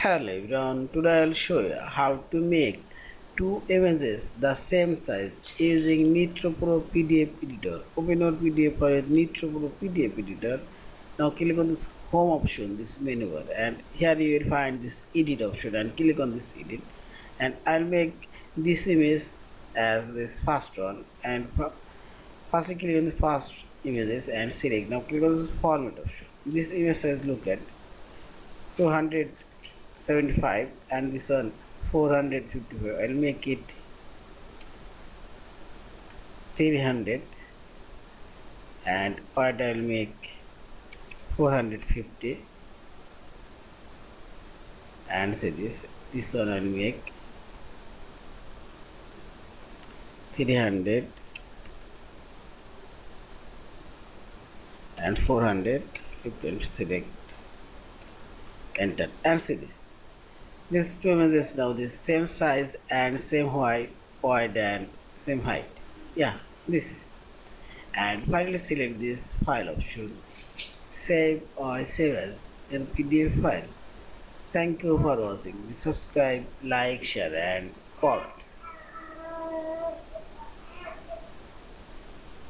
Hello everyone, today I'll show you how to make two images the same size using Nitro Pro PDF Editor. Open your PDF file with Nitro Pro PDF Editor. Now click on this home option, this menu bar, and here you will find this edit option and click on this edit, and I'll make this image as this first one, and firstly click on the first images and select. Now click on this format option. This image size look at 275 and this one 455. I'll make it 300 and what I'll make 450 and say this one I'll make 300 and 450 and select enter and see these two images now the same size and same wide and same height. Yeah, this is, and finally select this file option, save or save as in PDF file. Thank you for watching. Subscribe, like, share and comments.